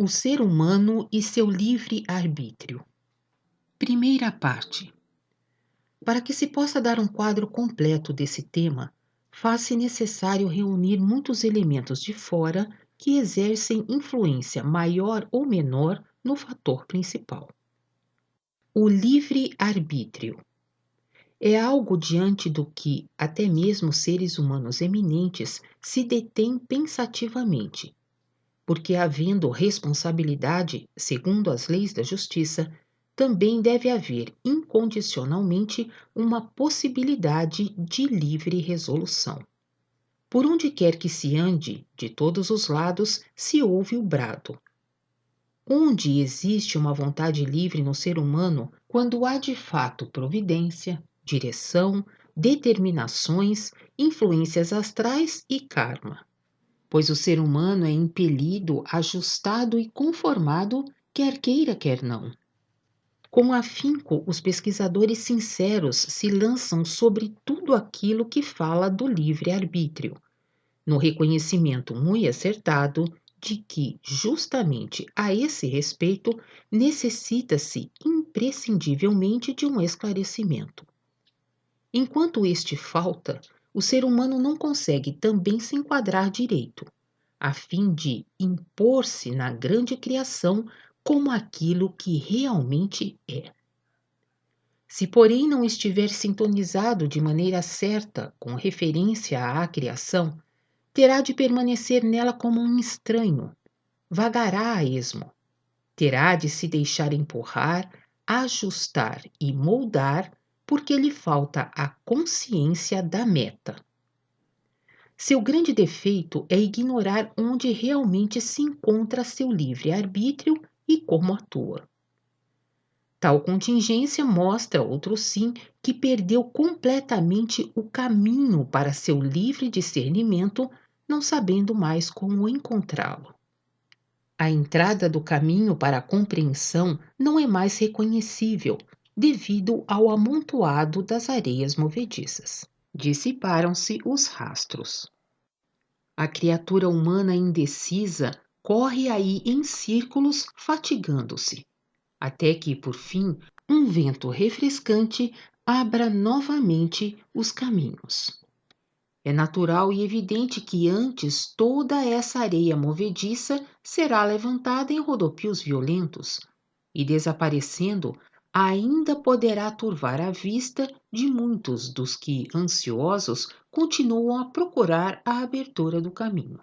O ser humano e seu livre-arbítrio. Primeira parte. Para que se possa dar um quadro completo desse tema, faz-se necessário reunir muitos elementos de fora que exercem influência maior ou menor no fator principal. O livre-arbítrio é algo diante do que até mesmo seres humanos eminentes se detêm pensativamente, porque havendo responsabilidade, segundo as leis da justiça, também deve haver incondicionalmente uma possibilidade de livre resolução. Por onde quer que se ande, de todos os lados, se ouve o brado. Onde existe uma vontade livre no ser humano, quando há de fato providência, direção, determinações, influências astrais e karma? Pois o ser humano é impelido, ajustado e conformado, quer queira, quer não. Com afinco, os pesquisadores sinceros se lançam sobre tudo aquilo que fala do livre-arbítrio, no reconhecimento muito acertado de que, justamente a esse respeito, necessita-se imprescindivelmente de um esclarecimento. Enquanto este falta, o ser humano não consegue também se enquadrar direito, a fim de impor-se na grande criação como aquilo que realmente é. Se, porém, não estiver sintonizado de maneira certa com referência à criação, terá de permanecer nela como um estranho, vagará a esmo, terá de se deixar empurrar, ajustar e moldar, porque lhe falta a consciência da meta. Seu grande defeito é ignorar onde realmente se encontra seu livre-arbítrio e como atua. Tal contingência mostra, outro sim, que perdeu completamente o caminho para seu livre discernimento, não sabendo mais como encontrá-lo. A entrada do caminho para a compreensão não é mais reconhecível, devido ao amontoado das areias movediças. Dissiparam-se os rastros. A criatura humana indecisa corre aí em círculos, fatigando-se, até que, por fim, um vento refrescante abra novamente os caminhos. É natural e evidente que antes toda essa areia movediça será levantada em rodopios violentos e, desaparecendo, ainda poderá turvar a vista de muitos dos que, ansiosos, continuam a procurar a abertura do caminho.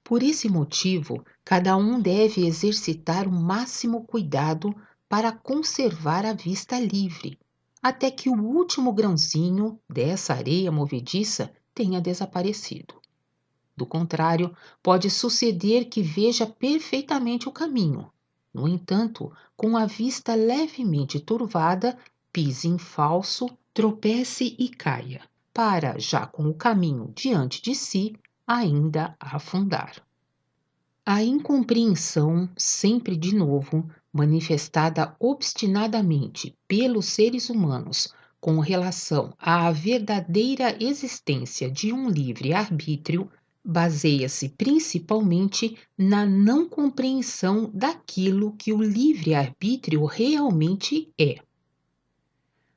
Por esse motivo, cada um deve exercitar o máximo cuidado para conservar a vista livre, até que o último grãozinho dessa areia movediça tenha desaparecido. Do contrário, pode suceder que veja perfeitamente o caminho. No entanto, com a vista levemente turvada, pise em falso, tropece e caia, para, já com o caminho diante de si, ainda afundar. A incompreensão, sempre de novo, manifestada obstinadamente pelos seres humanos com relação à verdadeira existência de um livre-arbítrio, baseia-se principalmente na não compreensão daquilo que o livre-arbítrio realmente é.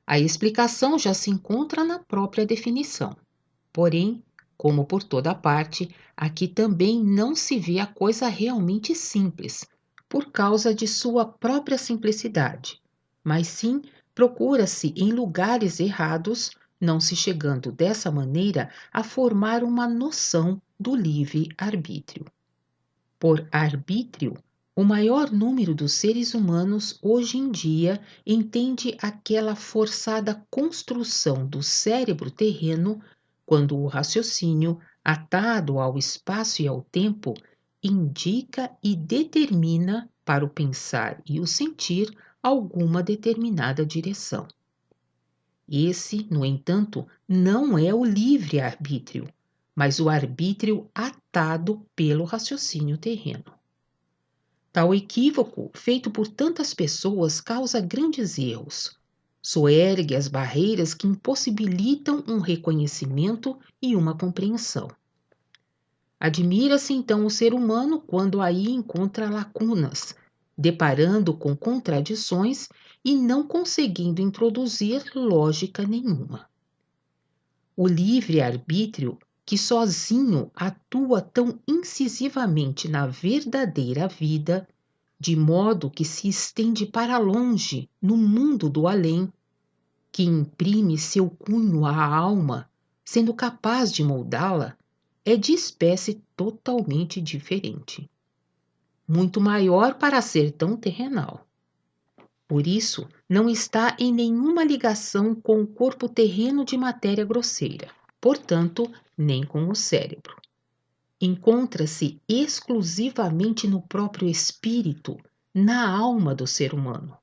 A explicação já se encontra na própria definição. Porém, como por toda parte, aqui também não se vê a coisa realmente simples, por causa de sua própria simplicidade, mas sim procura-se em lugares errados, não se chegando dessa maneira a formar uma noção do livre-arbítrio. Por arbítrio, o maior número dos seres humanos hoje em dia entende aquela forçada construção do cérebro terreno quando o raciocínio, atado ao espaço e ao tempo, indica e determina para o pensar e o sentir alguma determinada direção. Esse, no entanto, não é o livre-arbítrio, mas o arbítrio atado pelo raciocínio terreno. Tal equívoco, feito por tantas pessoas, causa grandes erros. Soergue as barreiras que impossibilitam um reconhecimento e uma compreensão. Admira-se então o ser humano quando aí encontra lacunas, deparando com contradições e não conseguindo introduzir lógica nenhuma. O livre-arbítrio, que sozinho atua tão incisivamente na verdadeira vida, de modo que se estende para longe no mundo do além, que imprime seu cunho à alma, sendo capaz de moldá-la, é de espécie totalmente diferente, muito maior para ser tão terrenal. Por isso, não está em nenhuma ligação com o corpo terreno de matéria grosseira, portanto, nem com o cérebro. Encontra-se exclusivamente no próprio espírito, na alma do ser humano.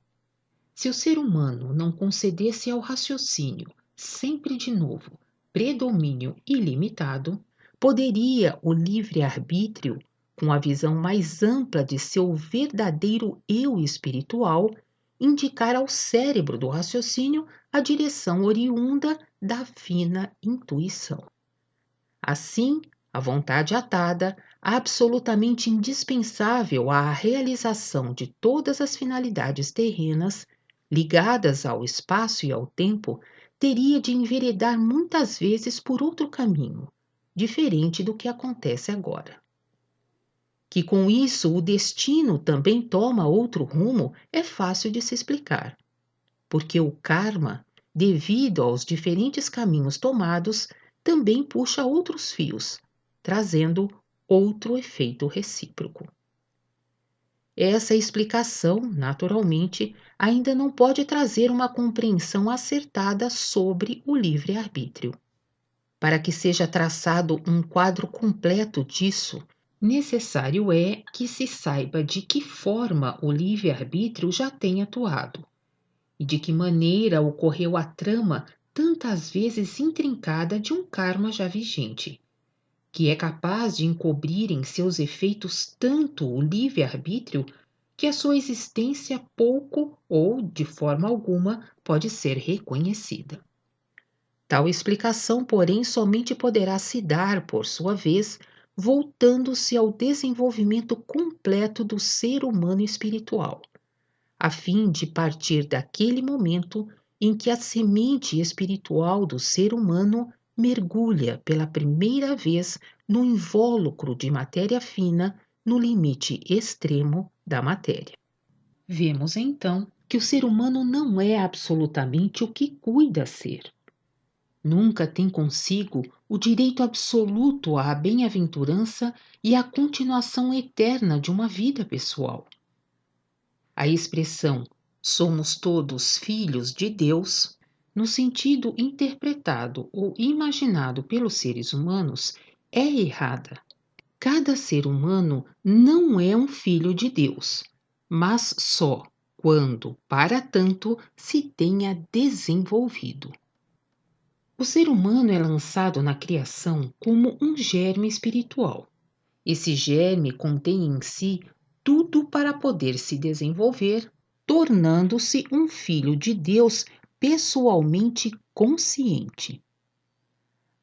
Se o ser humano não concedesse ao raciocínio, sempre de novo, predomínio ilimitado, poderia o livre-arbítrio, com a visão mais ampla de seu verdadeiro eu espiritual, indicar ao cérebro do raciocínio a direção oriunda da fina intuição. Assim, a vontade atada, absolutamente indispensável à realização de todas as finalidades terrenas, ligadas ao espaço e ao tempo, teria de enveredar muitas vezes por outro caminho, diferente do que acontece agora. Que com isso o destino também toma outro rumo é fácil de se explicar, porque o karma, devido aos diferentes caminhos tomados, também puxa outros fios, trazendo outro efeito recíproco. Essa explicação, naturalmente, ainda não pode trazer uma compreensão acertada sobre o livre-arbítrio. Para que seja traçado um quadro completo disso, necessário é que se saiba de que forma o livre-arbítrio já tem atuado e de que maneira ocorreu a trama tantas vezes intrincada de um karma já vigente, que é capaz de encobrir em seus efeitos tanto o livre-arbítrio que a sua existência pouco ou de forma alguma pode ser reconhecida. Tal explicação, porém, somente poderá se dar, por sua vez, voltando-se ao desenvolvimento completo do ser humano espiritual, a fim de partir daquele momento em que a semente espiritual do ser humano mergulha pela primeira vez no invólucro de matéria fina, no limite extremo da matéria. Vemos então que o ser humano não é absolutamente o que cuida ser. Nunca tem consigo o direito absoluto à bem-aventurança e à continuação eterna de uma vida pessoal. A expressão "somos todos filhos de Deus", no sentido interpretado ou imaginado pelos seres humanos, é errada. Cada ser humano não é um filho de Deus, mas só quando, para tanto, se tenha desenvolvido. O ser humano é lançado na criação como um germe espiritual. Esse germe contém em si tudo para poder se desenvolver, tornando-se um filho de Deus pessoalmente consciente.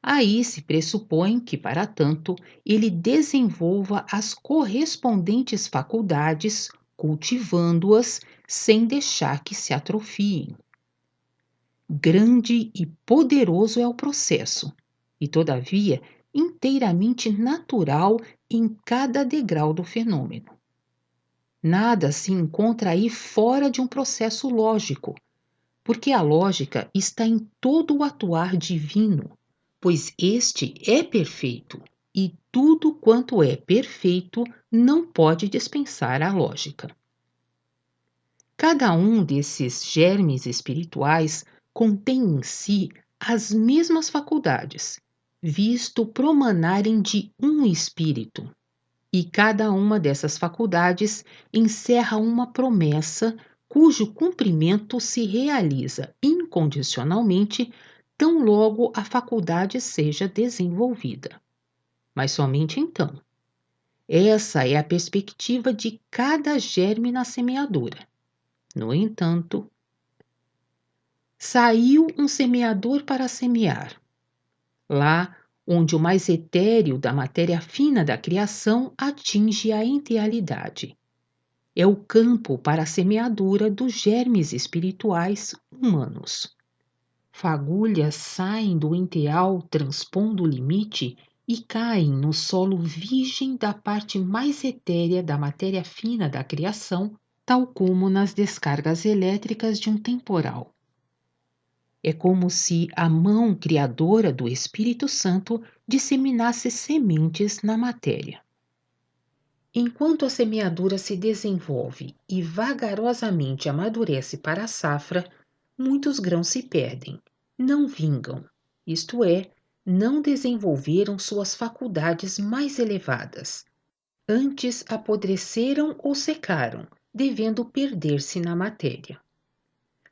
Aí se pressupõe que, para tanto, ele desenvolva as correspondentes faculdades, cultivando-as sem deixar que se atrofiem. Grande e poderoso é o processo, e, todavia, inteiramente natural em cada degrau do fenômeno. Nada se encontra aí fora de um processo lógico, porque a lógica está em todo o atuar divino, pois este é perfeito, e tudo quanto é perfeito não pode dispensar a lógica. Cada um desses germes espirituais contém em si as mesmas faculdades, visto promanarem de um espírito, e cada uma dessas faculdades encerra uma promessa cujo cumprimento se realiza incondicionalmente tão logo a faculdade seja desenvolvida. Mas somente então. Essa é a perspectiva de cada germe na semeadura. No entanto, saiu um semeador para semear. Lá, onde o mais etéreo da matéria fina da criação atinge a idealidade. É o campo para a semeadura dos germes espirituais humanos. Fagulhas saem do enteal transpondo o limite e caem no solo virgem da parte mais etérea da matéria fina da criação, tal como nas descargas elétricas de um temporal. É como se a mão criadora do Espírito Santo disseminasse sementes na matéria. Enquanto a semeadura se desenvolve e vagarosamente amadurece para a safra, muitos grãos se perdem, não vingam, isto é, não desenvolveram suas faculdades mais elevadas. Antes apodreceram ou secaram, devendo perder-se na matéria.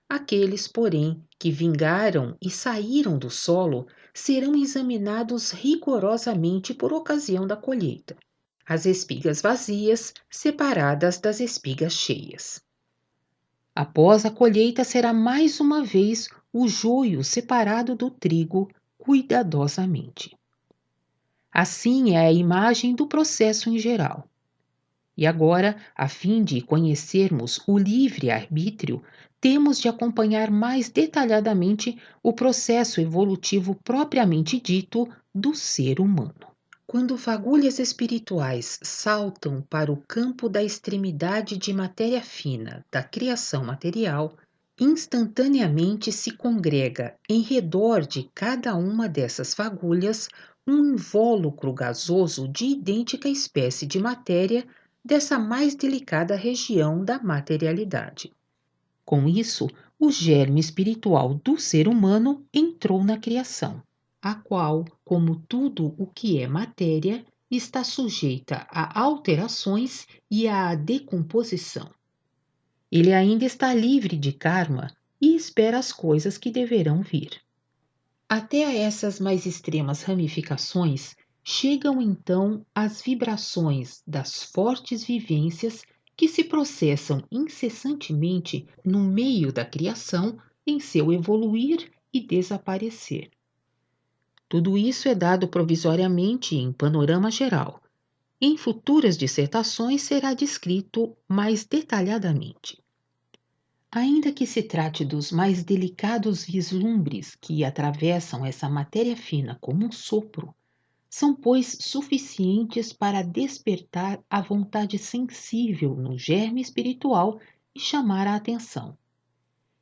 Aqueles, porém, que vingaram e saíram do solo serão examinados rigorosamente por ocasião da colheita. As espigas vazias separadas das espigas cheias. Após a colheita será mais uma vez o joio separado do trigo cuidadosamente. Assim é a imagem do processo em geral. E agora, a fim de conhecermos o livre-arbítrio, temos de acompanhar mais detalhadamente o processo evolutivo propriamente dito do ser humano. Quando fagulhas espirituais saltam para o campo da extremidade de matéria fina da criação material, instantaneamente se congrega em redor de cada uma dessas fagulhas um invólucro gasoso de idêntica espécie de matéria dessa mais delicada região da materialidade. Com isso, o germe espiritual do ser humano entrou na criação, a qual, como tudo o que é matéria, está sujeita a alterações e à decomposição. Ele ainda está livre de karma e espera as coisas que deverão vir. Até a essas mais extremas ramificações chegam então as vibrações das fortes vivências que se processam incessantemente no meio da criação em seu evoluir e desaparecer. Tudo isso é dado provisoriamente em panorama geral. Em futuras dissertações será descrito mais detalhadamente. Ainda que se trate dos mais delicados vislumbres que atravessam essa matéria fina como um sopro, são, pois, suficientes para despertar a vontade sensível no germe espiritual e chamar a atenção.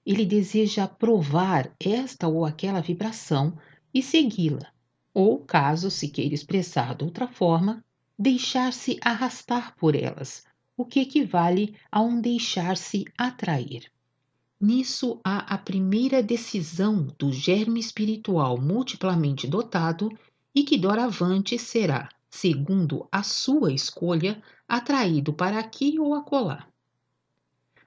Ele deseja provar esta ou aquela vibração e segui-la, ou, caso se queira expressar de outra forma, deixar-se arrastar por elas, o que equivale a um deixar-se atrair. Nisso há a primeira decisão do germe espiritual multiplamente dotado e que doravante será, segundo a sua escolha, atraído para aqui ou acolá.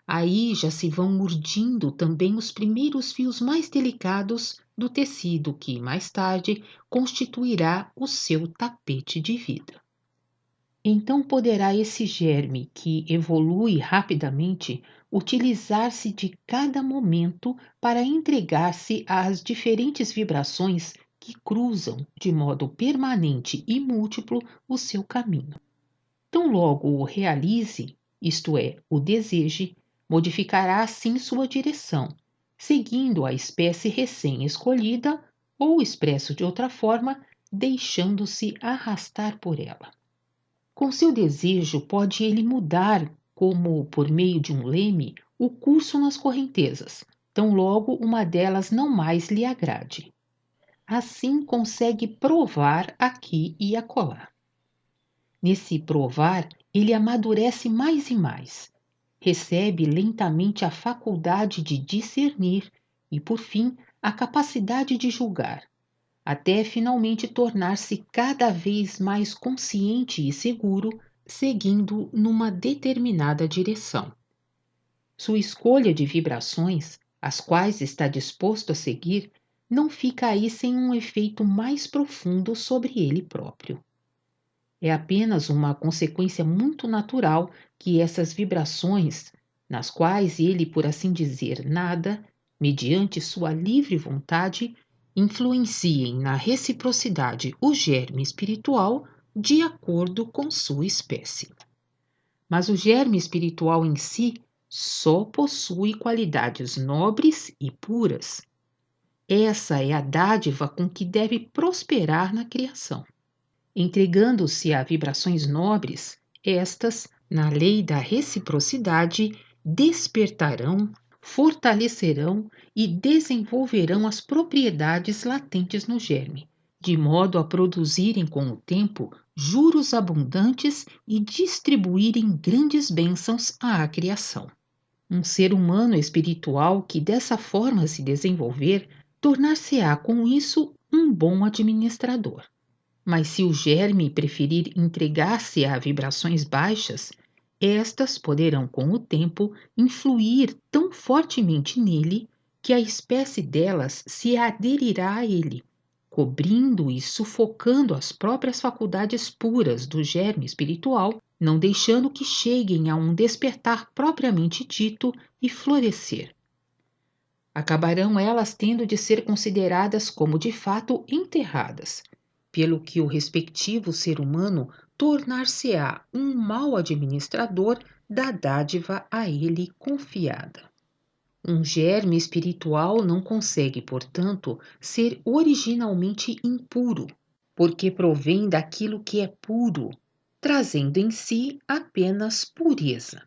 Aí já se vão urdindo também os primeiros fios mais delicados do tecido que, mais tarde, constituirá o seu tapete de vida. Então poderá esse germe, que evolui rapidamente, utilizar-se de cada momento para entregar-se às diferentes vibrações que cruzam de modo permanente e múltiplo o seu caminho. Tão logo o realize, isto é, o deseje, modificará assim sua direção, seguindo a espécie recém-escolhida ou, expresso de outra forma, deixando-se arrastar por ela. Com seu desejo, pode ele mudar, como por meio de um leme, o curso nas correntezas, tão logo uma delas não mais lhe agrade. Assim consegue provar aqui e acolá. Nesse provar, ele amadurece mais e mais, recebe lentamente a faculdade de discernir e, por fim, a capacidade de julgar, até finalmente tornar-se cada vez mais consciente e seguro, seguindo numa determinada direção. Sua escolha de vibrações, as quais está disposto a seguir, não fica aí sem um efeito mais profundo sobre ele próprio. É apenas uma consequência muito natural que essas vibrações, nas quais ele, por assim dizer, nada, mediante sua livre vontade, influenciem na reciprocidade o germe espiritual de acordo com sua espécie. Mas o germe espiritual em si só possui qualidades nobres e puras. Essa é a dádiva com que deve prosperar na criação. Entregando-se a vibrações nobres, estas, na lei da reciprocidade, despertarão, fortalecerão e desenvolverão as propriedades latentes no germe, de modo a produzirem com o tempo juros abundantes e distribuírem grandes bênçãos à criação. Um ser humano espiritual que dessa forma se desenvolver, tornar-se-á com isso um bom administrador. Mas se o germe preferir entregar-se a vibrações baixas, estas poderão, com o tempo, influir tão fortemente nele que a espécie delas se aderirá a ele, cobrindo e sufocando as próprias faculdades puras do germe espiritual, não deixando que cheguem a um despertar propriamente dito e florescer. Acabarão elas tendo de ser consideradas como de fato enterradas, pelo que o respectivo ser humano tornar-se-á um mau administrador da dádiva a ele confiada. Um germe espiritual não consegue, portanto, ser originalmente impuro, porque provém daquilo que é puro, trazendo em si apenas pureza.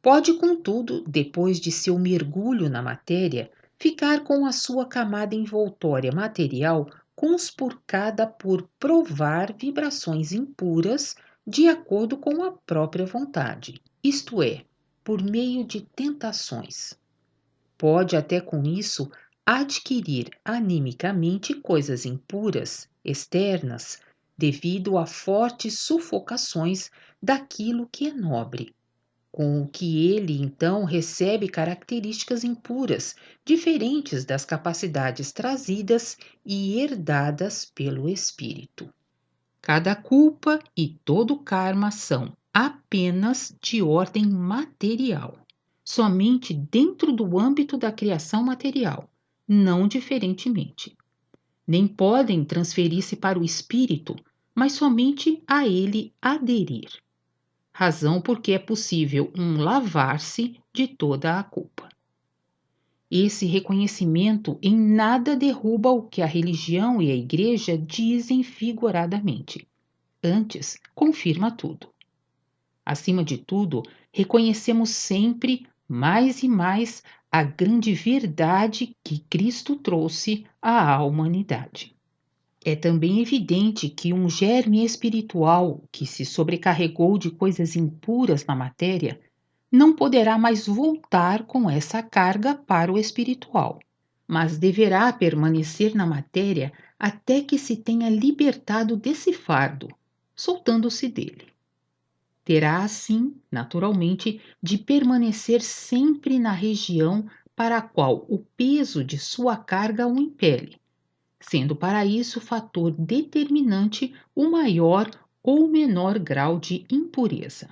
Pode, contudo, depois de seu mergulho na matéria, ficar com a sua camada envoltória material conspurcada por provar vibrações impuras de acordo com a própria vontade, isto é, por meio de tentações. Pode até com isso adquirir animicamente coisas impuras, externas, devido a fortes sufocações daquilo que é nobre, com o que ele então recebe características impuras, diferentes das capacidades trazidas e herdadas pelo espírito. Cada culpa e todo karma são apenas de ordem material, somente dentro do âmbito da criação material, não diferentemente. Nem podem transferir-se para o espírito, mas somente a ele aderir. Razão porque é possível lavar-se de toda a culpa. Esse reconhecimento em nada derruba o que a religião e a igreja dizem figuradamente. Antes, confirma tudo. Acima de tudo, reconhecemos sempre, mais e mais, a grande verdade que Cristo trouxe à humanidade. É também evidente que um germe espiritual que se sobrecarregou de coisas impuras na matéria não poderá mais voltar com essa carga para o espiritual, mas deverá permanecer na matéria até que se tenha libertado desse fardo, soltando-se dele. Terá, assim, naturalmente, de permanecer sempre na região para a qual o peso de sua carga o impele, sendo para isso fator determinante o maior ou menor grau de impureza.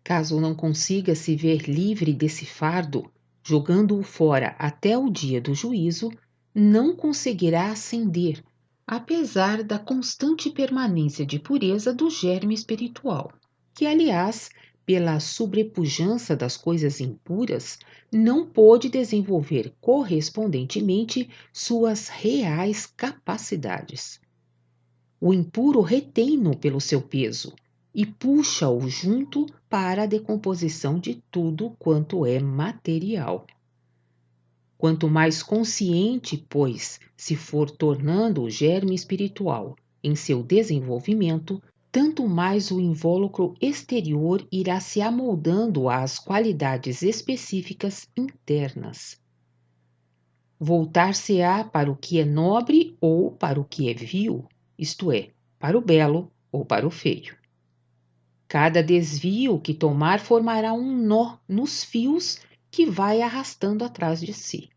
Caso não consiga se ver livre desse fardo, jogando-o fora até o dia do juízo, não conseguirá ascender, apesar da constante permanência de pureza do germe espiritual, que, aliás, pela sobrepujança das coisas impuras, não pôde desenvolver correspondentemente suas reais capacidades. O impuro retém-no pelo seu peso e puxa-o junto para a decomposição de tudo quanto é material. Quanto mais consciente, pois, se for tornando o germe espiritual em seu desenvolvimento, tanto mais o invólucro exterior irá se amoldando às qualidades específicas internas. Voltar-se-á para o que é nobre ou para o que é vil, isto é, para o belo ou para o feio. Cada desvio que tomar formará um nó nos fios que vai arrastando atrás de si,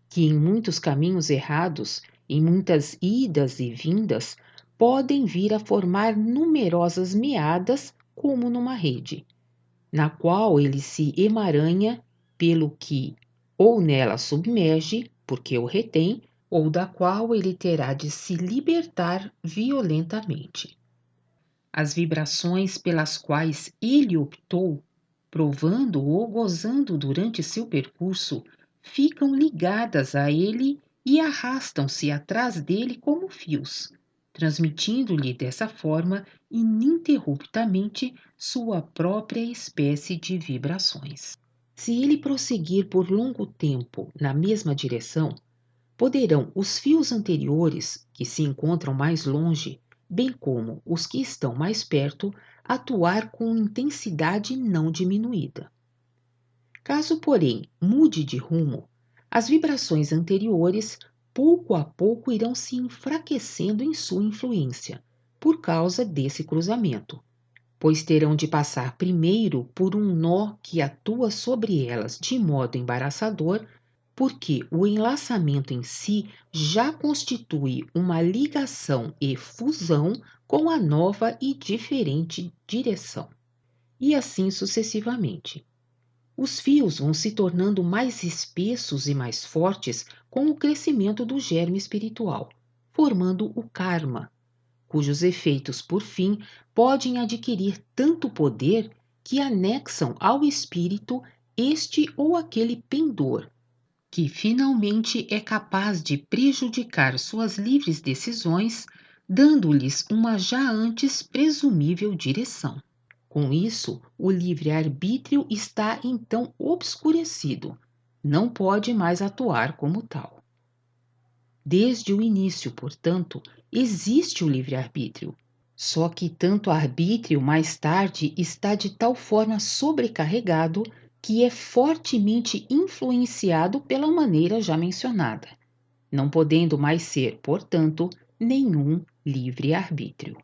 que em muitos caminhos errados, em muitas idas e vindas, podem vir a formar numerosas meadas como numa rede, na qual ele se emaranha pelo que ou nela submerge, porque o retém, ou da qual ele terá de se libertar violentamente. As vibrações pelas quais ele optou, provando ou gozando durante seu percurso, ficam ligadas a ele e arrastam-se atrás dele como fios, transmitindo-lhe dessa forma ininterruptamente sua própria espécie de vibrações. Se ele prosseguir por longo tempo na mesma direção, poderão os fios anteriores, que se encontram mais longe, bem como os que estão mais perto, atuar com intensidade não diminuída. Caso, porém, mude de rumo, as vibrações anteriores pouco a pouco irão se enfraquecendo em sua influência, por causa desse cruzamento, pois terão de passar primeiro por um nó que atua sobre elas de modo embaraçador, porque o enlaçamento em si já constitui uma ligação e fusão com a nova e diferente direção. E assim sucessivamente. Os fios vão se tornando mais espessos e mais fortes com o crescimento do germe espiritual, formando o karma, cujos efeitos, por fim, podem adquirir tanto poder que anexam ao espírito este ou aquele pendor, que finalmente é capaz de prejudicar suas livres decisões, dando-lhes uma já antes presumível direção. Com isso, o livre-arbítrio está então obscurecido, não pode mais atuar como tal. Desde o início, portanto, existe o livre-arbítrio, só que tanto arbítrio mais tarde está de tal forma sobrecarregado que é fortemente influenciado pela maneira já mencionada, não podendo mais ser, portanto, nenhum livre-arbítrio.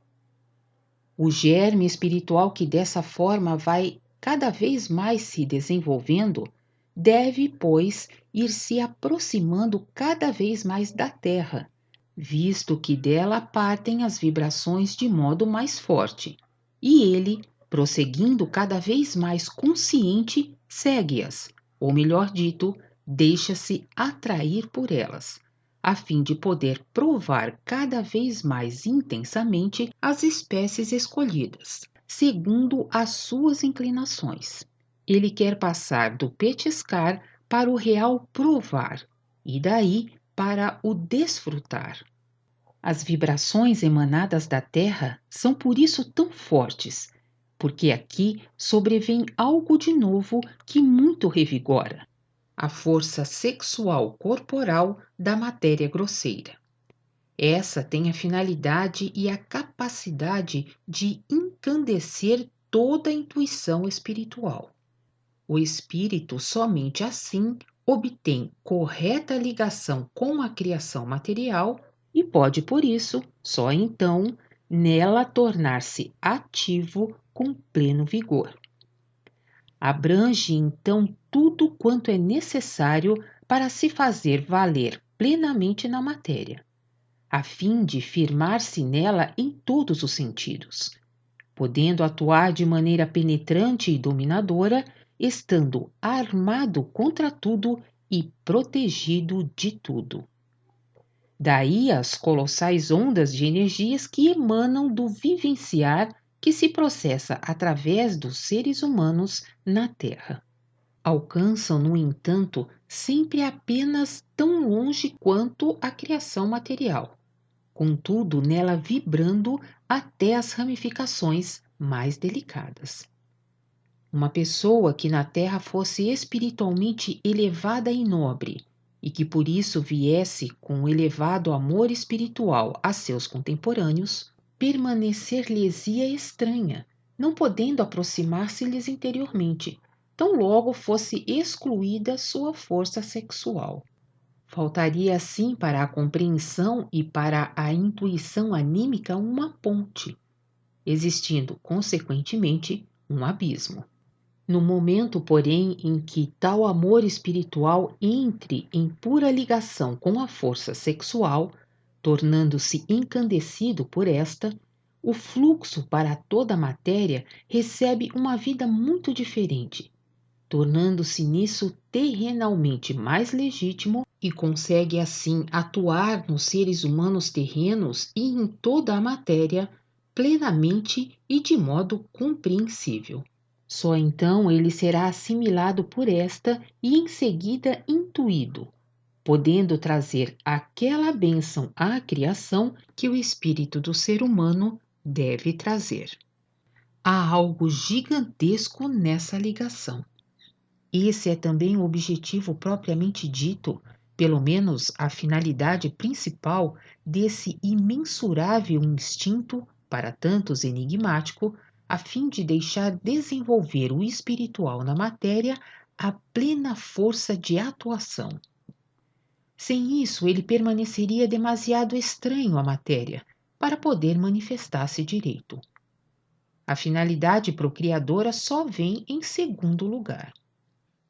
O germe espiritual que dessa forma vai cada vez mais se desenvolvendo deve, pois, ir se aproximando cada vez mais da Terra, visto que dela partem as vibrações de modo mais forte, e ele, prosseguindo cada vez mais consciente, segue-as, ou melhor dito, deixa-se atrair por elas, a fim de poder provar cada vez mais intensamente as espécies escolhidas, segundo as suas inclinações. Ele quer passar do petiscar para o real provar, e daí para o desfrutar. As vibrações emanadas da Terra são por isso tão fortes, porque aqui sobrevém algo de novo que muito revigora: a força sexual corporal da matéria grosseira. Essa tem a finalidade e a capacidade de encandecer toda a intuição espiritual. O espírito somente assim obtém correta ligação com a criação material e pode, por isso, só então, nela tornar-se ativo com pleno vigor. Abrange então tudo quanto é necessário para se fazer valer plenamente na matéria, a fim de firmar-se nela em todos os sentidos, podendo atuar de maneira penetrante e dominadora, estando armado contra tudo e protegido de tudo. Daí as colossais ondas de energias que emanam do vivenciar que se processa através dos seres humanos na Terra. Alcançam, no entanto, sempre apenas tão longe quanto a criação material, contudo nela vibrando até as ramificações mais delicadas. Uma pessoa que na Terra fosse espiritualmente elevada e nobre, e que por isso viesse com elevado amor espiritual a seus contemporâneos, permanecer-lhes-ia estranha, não podendo aproximar-se-lhes interiormente, tão logo fosse excluída sua força sexual. Faltaria assim para a compreensão e para a intuição anímica uma ponte, existindo, consequentemente, um abismo. No momento, porém, em que tal amor espiritual entre em pura ligação com a força sexual, tornando-se encandecido por esta, o fluxo para toda a matéria recebe uma vida muito diferente, tornando-se nisso terrenalmente mais legítimo e consegue assim atuar nos seres humanos terrenos e em toda a matéria plenamente e de modo compreensível. Só então ele será assimilado por esta e em seguida intuído, podendo trazer aquela bênção à criação que o espírito do ser humano deve trazer. Há algo gigantesco nessa ligação. Esse é também o objetivo propriamente dito, pelo menos a finalidade principal desse imensurável instinto, para tantos enigmático, a fim de deixar desenvolver o espiritual na matéria a plena força de atuação. Sem isso, ele permaneceria demasiado estranho à matéria para poder manifestar-se direito. A finalidade procriadora só vem em segundo lugar.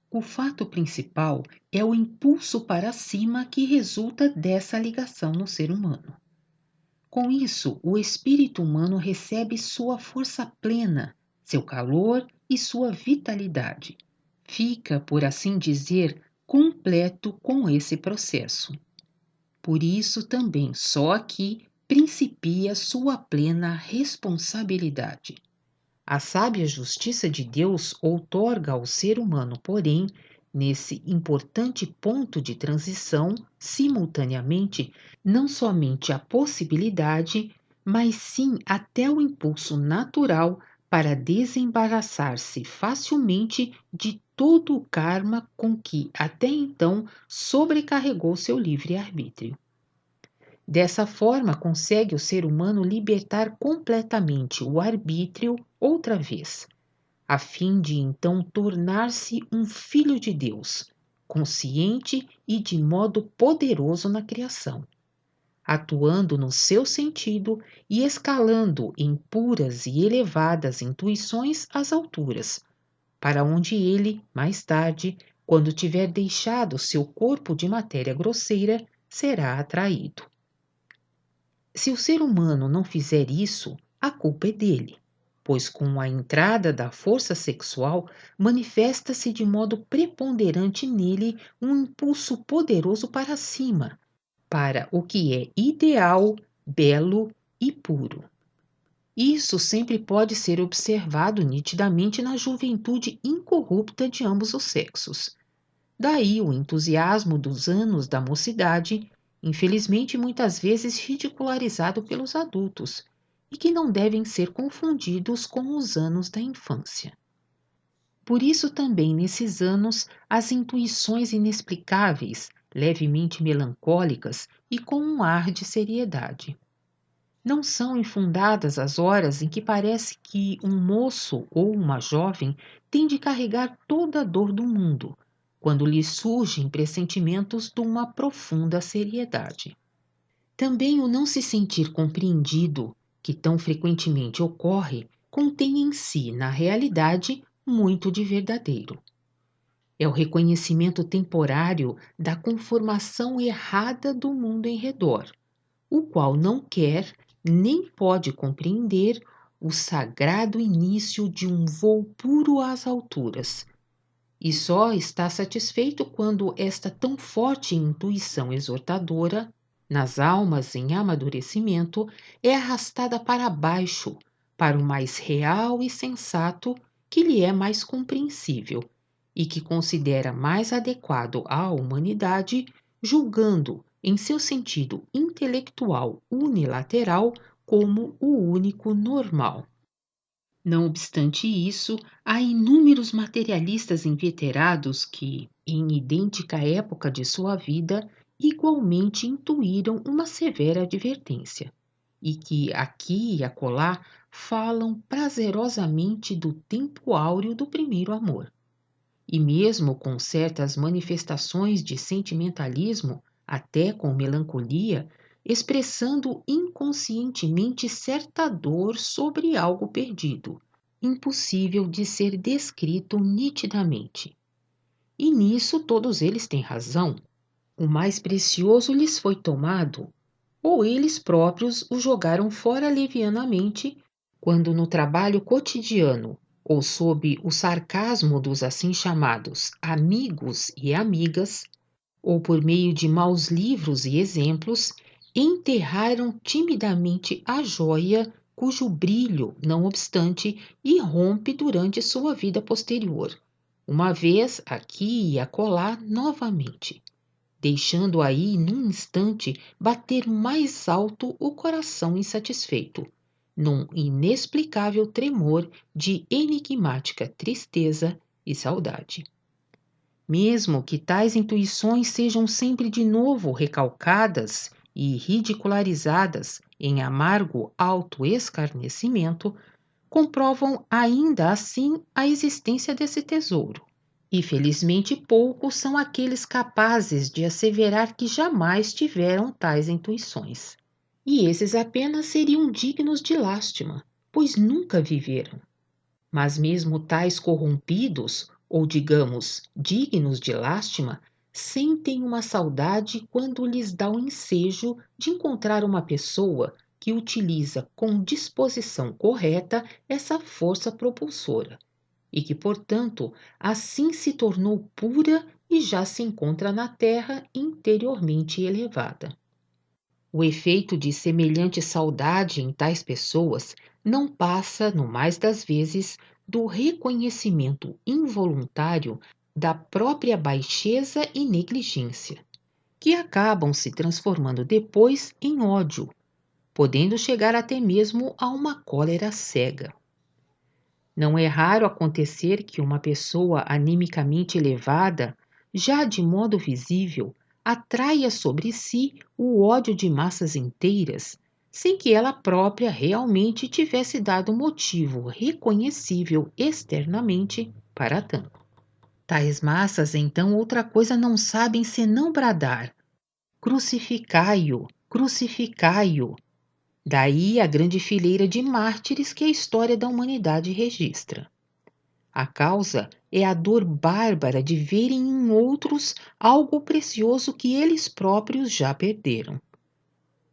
O fato principal é o impulso para cima que resulta dessa ligação no ser humano. Com isso, o espírito humano recebe sua força plena, seu calor e sua vitalidade. Fica, por assim dizer, completo com esse processo. Por isso também só aqui principia sua plena responsabilidade. A sábia justiça de Deus outorga ao ser humano, porém, nesse importante ponto de transição, simultaneamente, não somente a possibilidade, mas sim até o impulso natural para desembaraçar-se facilmente de todo o karma com que até então sobrecarregou seu livre-arbítrio. Dessa forma, consegue o ser humano libertar completamente o arbítrio outra vez, a fim de então tornar-se um filho de Deus, consciente e de modo poderoso na criação, atuando no seu sentido e escalando em puras e elevadas intuições as alturas, para onde ele, mais tarde, quando tiver deixado seu corpo de matéria grosseira, será atraído. Se o ser humano não fizer isso, a culpa é dele, pois com a entrada da força sexual manifesta-se de modo preponderante nele um impulso poderoso para cima, para o que é ideal, belo e puro. Isso sempre pode ser observado nitidamente na juventude incorrupta de ambos os sexos. Daí o entusiasmo dos anos da mocidade, infelizmente muitas vezes ridicularizado pelos adultos, e que não devem ser confundidos com os anos da infância. Por isso também nesses anos as intuições inexplicáveis, levemente melancólicas e com um ar de seriedade. Não são infundadas as horas em que parece que um moço ou uma jovem tem de carregar toda a dor do mundo, quando lhe surgem pressentimentos de uma profunda seriedade. Também o não se sentir compreendido, que tão frequentemente ocorre, contém em si, na realidade, muito de verdadeiro. É o reconhecimento temporário da conformação errada do mundo em redor, o qual não quer nem pode compreender o sagrado início de um voo puro às alturas, e só está satisfeito quando esta tão forte intuição exortadora, nas almas em amadurecimento, é arrastada para baixo, para o mais real e sensato que lhe é mais compreensível e que considera mais adequado à humanidade, julgando em seu sentido intelectual unilateral como o único normal. Não obstante isso, há inúmeros materialistas inveterados que, em idêntica época de sua vida, igualmente intuíram uma severa advertência, e que aqui e acolá falam prazerosamente do tempo áureo do primeiro amor. E mesmo com certas manifestações de sentimentalismo, até com melancolia, expressando inconscientemente certa dor sobre algo perdido, impossível de ser descrito nitidamente. E nisso todos eles têm razão. O mais precioso lhes foi tomado, ou eles próprios o jogaram fora levianamente, quando no trabalho cotidiano ou sob o sarcasmo dos assim chamados amigos e amigas, ou por meio de maus livros e exemplos, enterraram timidamente a joia cujo brilho, não obstante, irrompe durante sua vida posterior, uma vez aqui e acolá novamente, deixando aí num instante bater mais alto o coração insatisfeito, num inexplicável tremor de enigmática tristeza e saudade. Mesmo que tais intuições sejam sempre de novo recalcadas e ridicularizadas em amargo autoescarnecimento, comprovam ainda assim a existência desse tesouro. E felizmente poucos são aqueles capazes de asseverar que jamais tiveram tais intuições. E esses apenas seriam dignos de lástima, pois nunca viveram. Mas mesmo tais corrompidos, ou digamos, dignos de lástima, sentem uma saudade quando lhes dá o ensejo de encontrar uma pessoa que utiliza com disposição correta essa força propulsora, e que, portanto, assim se tornou pura e já se encontra na terra interiormente elevada. O efeito de semelhante saudade em tais pessoas não passa, no mais das vezes, do reconhecimento involuntário da própria baixeza e negligência, que acabam se transformando depois em ódio, podendo chegar até mesmo a uma cólera cega. Não é raro acontecer que uma pessoa animicamente elevada, já de modo visível, atraia sobre si o ódio de massas inteiras, sem que ela própria realmente tivesse dado motivo reconhecível externamente para tanto. Tais massas, então, outra coisa não sabem senão bradar: crucificai-o, crucificai-o. Daí a grande fileira de mártires que a história da humanidade registra. A causa é a dor bárbara de verem em outros algo precioso que eles próprios já perderam.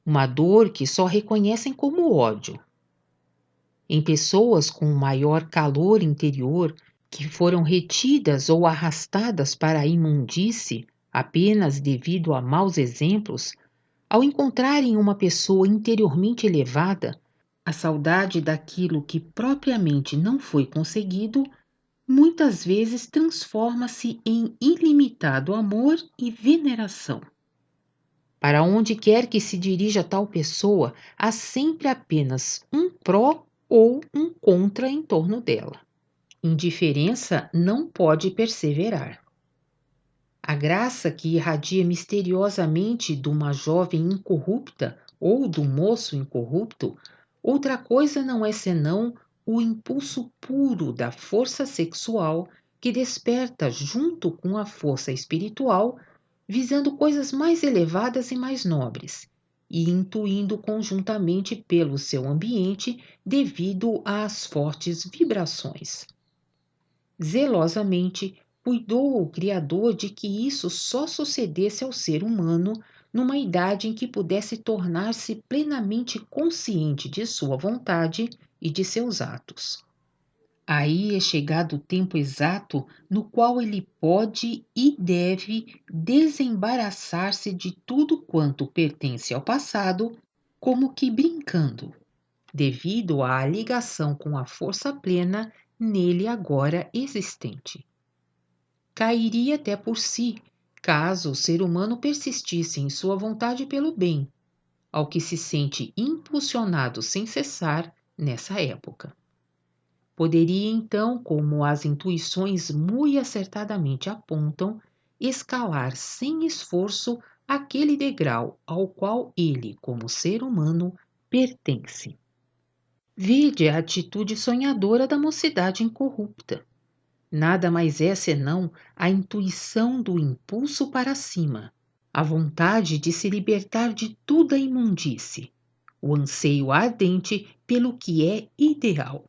Uma dor que só reconhecem como ódio. Em pessoas com maior calor interior, que foram retidas ou arrastadas para a imundície apenas devido a maus exemplos, ao encontrarem uma pessoa interiormente elevada, a saudade daquilo que propriamente não foi conseguido muitas vezes transforma-se em ilimitado amor e veneração. Para onde quer que se dirija tal pessoa, há sempre apenas um pró ou um contra em torno dela. Indiferença não pode perseverar. A graça que irradia misteriosamente de uma jovem incorrupta ou do moço incorrupto, outra coisa não é senão o impulso puro da força sexual que desperta junto com a força espiritual, visando coisas mais elevadas e mais nobres, e intuindo conjuntamente pelo seu ambiente devido às fortes vibrações. Zelosamente, cuidou o Criador de que isso só sucedesse ao ser humano numa idade em que pudesse tornar-se plenamente consciente de sua vontade e de seus atos. Aí é chegado o tempo exato no qual ele pode e deve desembaraçar-se de tudo quanto pertence ao passado, como que brincando, devido à ligação com a força plena nele agora existente. Cairia até por si, caso o ser humano persistisse em sua vontade pelo bem, ao que se sente impulsionado sem cessar nessa época. Poderia então, como as intuições muito acertadamente apontam, escalar sem esforço aquele degrau ao qual ele, como ser humano, pertence. Vide a atitude sonhadora da mocidade incorrupta. Nada mais é senão a intuição do impulso para cima, a vontade de se libertar de toda a imundície, o anseio ardente pelo que é ideal.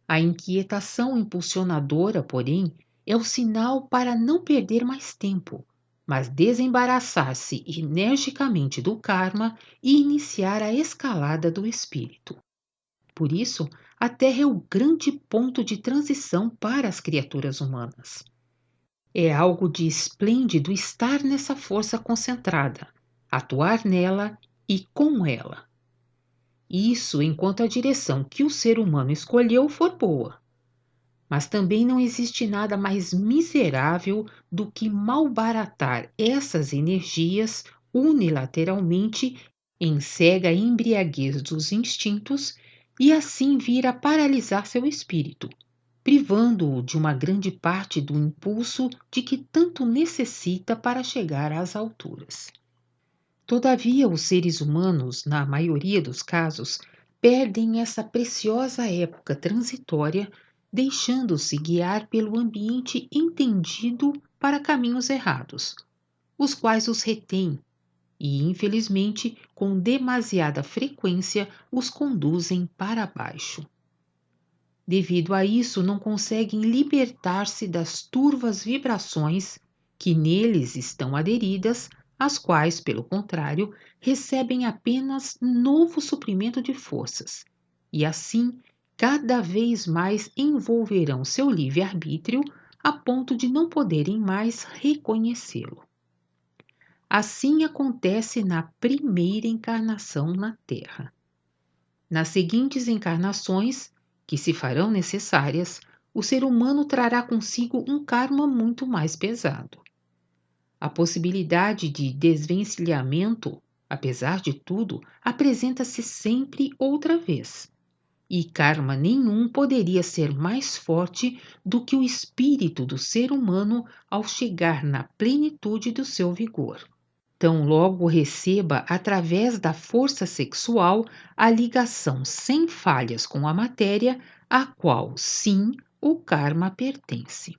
A inquietação impulsionadora, porém, é o sinal para não perder mais tempo, mas desembaraçar-se energicamente do karma e iniciar a escalada do espírito. Por isso, a Terra é o grande ponto de transição para as criaturas humanas. É algo de esplêndido estar nessa força concentrada, atuar nela e com ela. Isso enquanto a direção que o ser humano escolheu for boa. Mas também não existe nada mais miserável do que malbaratar essas energias unilateralmente em cega embriaguez dos instintos e assim vir a paralisar seu espírito, privando-o de uma grande parte do impulso de que tanto necessita para chegar às alturas. Todavia, os seres humanos, na maioria dos casos, perdem essa preciosa época transitória, deixando-se guiar pelo ambiente entendido para caminhos errados, os quais os retêm e, infelizmente, com demasiada frequência, os conduzem para baixo. Devido a isso, não conseguem libertar-se das turvas vibrações que neles estão aderidas, as quais, pelo contrário, recebem apenas novo suprimento de forças, e assim cada vez mais envolverão seu livre-arbítrio a ponto de não poderem mais reconhecê-lo. Assim acontece na primeira encarnação na Terra. Nas seguintes encarnações, que se farão necessárias, o ser humano trará consigo um karma muito mais pesado. A possibilidade de desvencilhamento, apesar de tudo, apresenta-se sempre outra vez. E karma nenhum poderia ser mais forte do que o espírito do ser humano ao chegar na plenitude do seu vigor. Tão logo receba, através da força sexual, a ligação sem falhas com a matéria, a qual, sim, o karma pertence.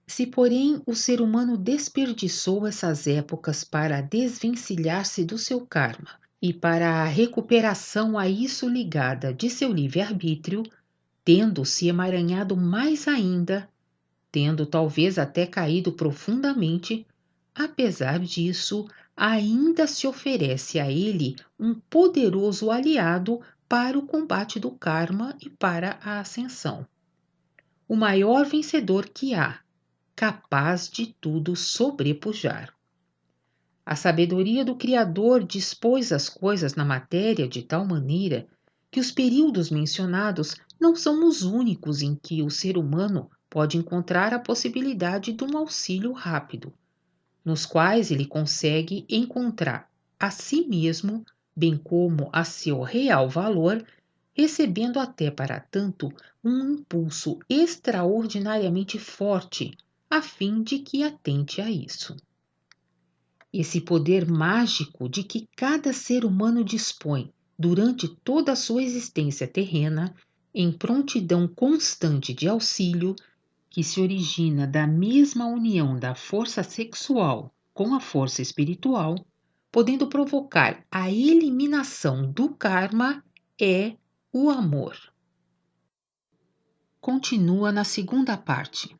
Se, porém, o ser humano desperdiçou essas épocas para desvencilhar-se do seu karma e para a recuperação a isso ligada de seu livre-arbítrio, tendo se emaranhado mais ainda, tendo talvez até caído profundamente, apesar disso, ainda se oferece a ele um poderoso aliado para o combate do karma e para a ascensão. O maior vencedor que há, capaz de tudo sobrepujar. A sabedoria do Criador dispôs as coisas na matéria de tal maneira que os períodos mencionados não são os únicos em que o ser humano pode encontrar a possibilidade de um auxílio rápido, nos quais ele consegue encontrar a si mesmo, bem como a seu real valor, recebendo até para tanto um impulso extraordinariamente forte, a fim de que atente a isso. Esse poder mágico de que cada ser humano dispõe durante toda a sua existência terrena, em prontidão constante de auxílio, que se origina da mesma união da força sexual com a força espiritual, podendo provocar a eliminação do karma, é o amor. Continua na segunda parte.